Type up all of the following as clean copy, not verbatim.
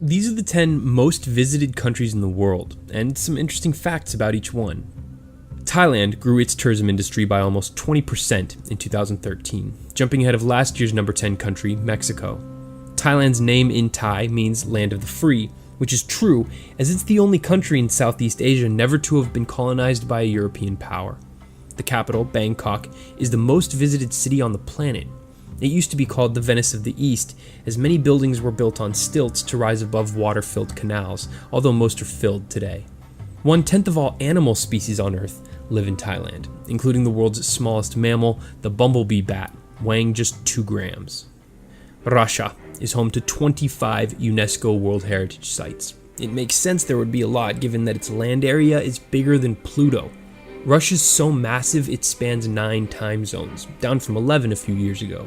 These are the 10 most visited countries in the world, and some interesting facts about each one. Thailand grew its tourism industry by almost 20% in 2013, jumping ahead of last year's number 10 country, Mexico. Thailand's name in Thai means land of the free, which is true, as it's the only country in Southeast Asia never to have been colonized by a European power. The capital, Bangkok, is the most visited city on the planet. It used to be called the Venice of the East, as many buildings were built on stilts to rise above water-filled canals, although most are filled today. 1/10 of all animal species on Earth live in Thailand, including the world's smallest mammal, the bumblebee bat, weighing just 2 grams. Russia is home to 25 UNESCO World Heritage Sites. It makes sense there would be a lot, given that its land area is bigger than Pluto. Russia's so massive it spans 9 time zones, down from 11 a few years ago.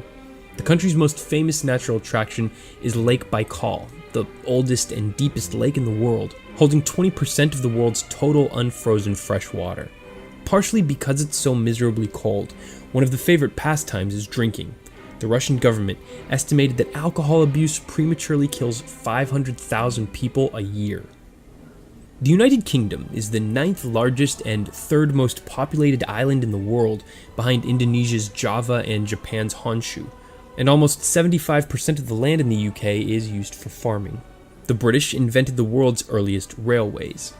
The country's most famous natural attraction is Lake Baikal, the oldest and deepest lake in the world, holding 20% of the world's total unfrozen fresh water. Partially because it's so miserably cold, one of the favorite pastimes is drinking. The Russian government estimated that alcohol abuse prematurely kills 500,000 people a year. The United Kingdom is the 9th largest and 3rd most populated island in the world, behind Indonesia's Java and Japan's Honshu, and almost 75% of the land in the UK is used for farming. The British invented the world's earliest railways.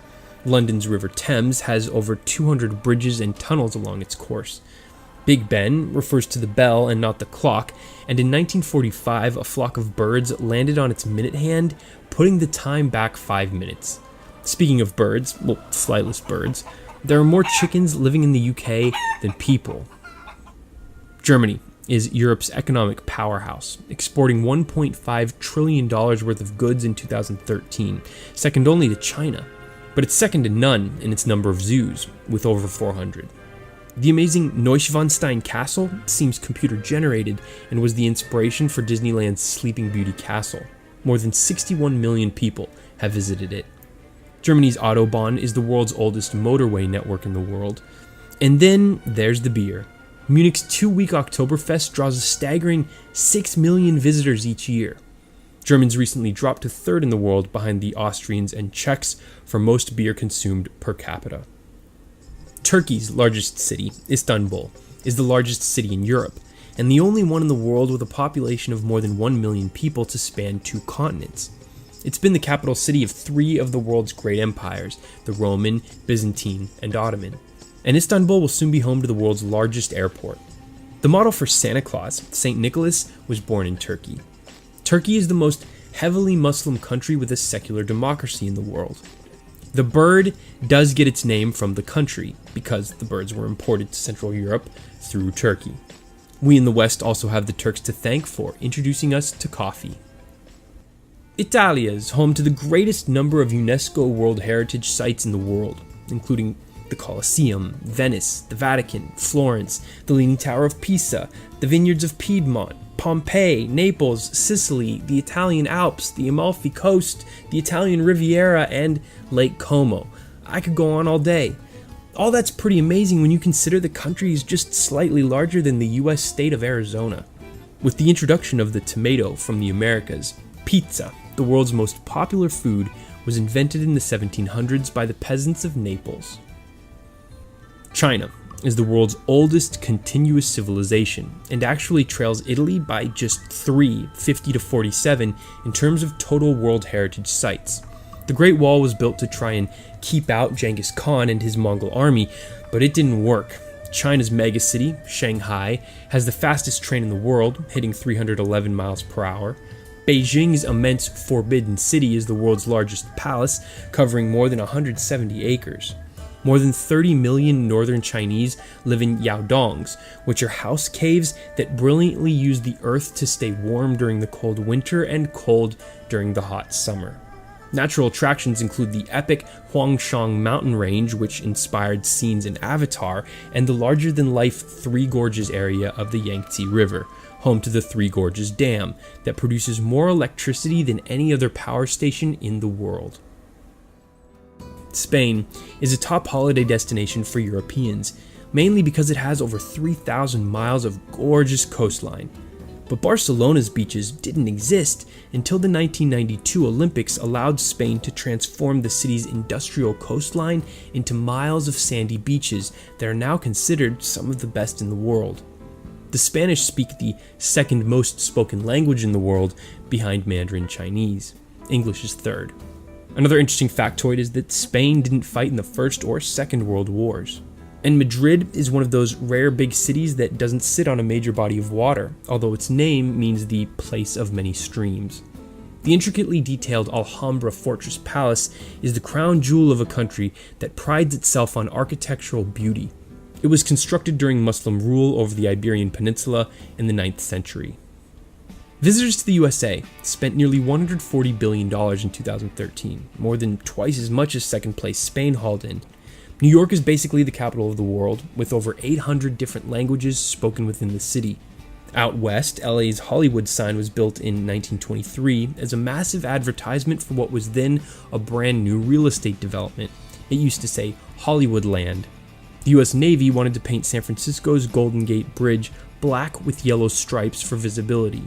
London's River Thames has over 200 bridges and tunnels along its course. Big Ben refers to the bell and not the clock, and in 1945 a flock of birds landed on its minute hand, putting the time back 5 minutes. Speaking of birds, well, flightless birds, there are more chickens living in the UK than people. Germany is Europe's economic powerhouse, exporting $1.5 trillion worth of goods in 2013, second only to China. But it's second to none in its number of zoos, with over 400. The amazing Neuschwanstein Castle seems computer-generated and was the inspiration for Disneyland's Sleeping Beauty Castle. More than 61 million people have visited it. Germany's Autobahn is the world's oldest motorway network in the world. And then there's the beer. Munich's 2-week Oktoberfest draws a staggering 6 million visitors each year. Germans recently dropped to 3rd in the world behind the Austrians and Czechs for most beer consumed per capita. Turkey's largest city, Istanbul, is the largest city in Europe, and the only one in the world with a population of more than 1 million people to span 2 continents. It's been the capital city of 3 of the world's great empires, the Roman, Byzantine, and Ottoman. And Istanbul will soon be home to the world's largest airport. The model for Santa Claus, St. Nicholas, was born in Turkey. Turkey is the most heavily Muslim country with a secular democracy in the world. The bird does get its name from the country, because the birds were imported to Central Europe through Turkey. We in the West also have the Turks to thank for introducing us to coffee. Italia is home to the greatest number of UNESCO World Heritage Sites in the world, including the Colosseum, Venice, the Vatican, Florence, the Leaning Tower of Pisa, the Vineyards of Piedmont, Pompeii, Naples, Sicily, the Italian Alps, the Amalfi Coast, the Italian Riviera, and Lake Como. I could go on all day. All that's pretty amazing when you consider the country is just slightly larger than the US state of Arizona. With the introduction of the tomato from the Americas, pizza, the world's most popular food, was invented in the 1700s by the peasants of Naples. China is the world's oldest continuous civilization, and actually trails Italy by just 3, 50 to 47, in terms of total World Heritage Sites. The Great Wall was built to try and keep out Genghis Khan and his Mongol army, but it didn't work. China's megacity, Shanghai, has the fastest train in the world, hitting 311 miles per hour. Beijing's immense Forbidden City is the world's largest palace, covering more than 170 acres. More than 30 million northern Chinese live in yaodongs, which are house caves that brilliantly use the earth to stay warm during the cold winter and cold during the hot summer. Natural attractions include the epic Huangshan mountain range, which inspired scenes in Avatar, and the larger-than-life Three Gorges area of the Yangtze River, home to the Three Gorges Dam, that produces more electricity than any other power station in the world. Spain is a top holiday destination for Europeans, mainly because it has over 3,000 miles of gorgeous coastline. But Barcelona's beaches didn't exist until the 1992 Olympics allowed Spain to transform the city's industrial coastline into miles of sandy beaches that are now considered some of the best in the world. The Spanish speak the second most spoken language in the world, behind Mandarin Chinese. English is third. Another interesting factoid is that Spain didn't fight in the First or Second World Wars. And Madrid is one of those rare big cities that doesn't sit on a major body of water, although its name means the place of many streams. The intricately detailed Alhambra Fortress Palace is the crown jewel of a country that prides itself on architectural beauty. It was constructed during Muslim rule over the Iberian Peninsula in the 9th century. Visitors to the USA spent nearly $140 billion in 2013, more than twice as much as second place Spain hauled in. New York is basically the capital of the world, with over 800 different languages spoken within the city. Out west, LA's Hollywood sign was built in 1923 as a massive advertisement for what was then a brand new real estate development. It used to say Hollywood Land. The US Navy wanted to paint San Francisco's Golden Gate Bridge black with yellow stripes for visibility.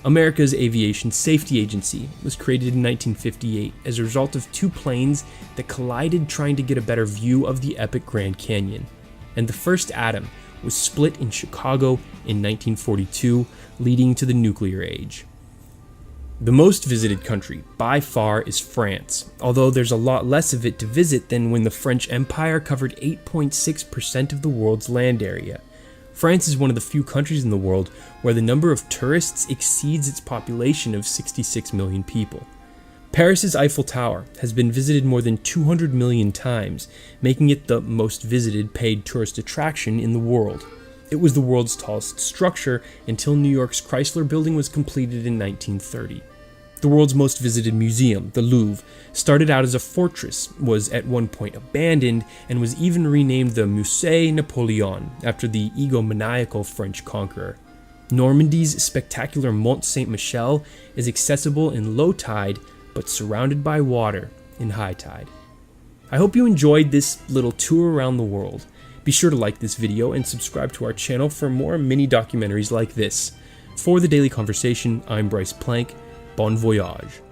America's Aviation Safety Agency was created in 1958 as a result of two planes that collided trying to get a better view of the epic Grand Canyon. And the first atom was split in Chicago in 1942, leading to the nuclear age. The most visited country, by far, is France, although there's a lot less of it to visit than when the French Empire covered 8.6% of the world's land area. France is one of the few countries in the world where the number of tourists exceeds its population of 66 million people. Paris's Eiffel Tower has been visited more than 200 million times, making it the most visited paid tourist attraction in the world. It was the world's tallest structure until New York's Chrysler Building was completed in 1930. The world's most visited museum, the Louvre, started out as a fortress, was at one point abandoned, and was even renamed the Musée Napoléon after the egomaniacal French conqueror. Normandy's spectacular Mont Saint-Michel is accessible in low tide, but surrounded by water in high tide. I hope you enjoyed this little tour around the world. Be sure to like this video and subscribe to our channel for more mini documentaries like this. For The Daily Conversation, I'm Bryce Plank. Bon voyage.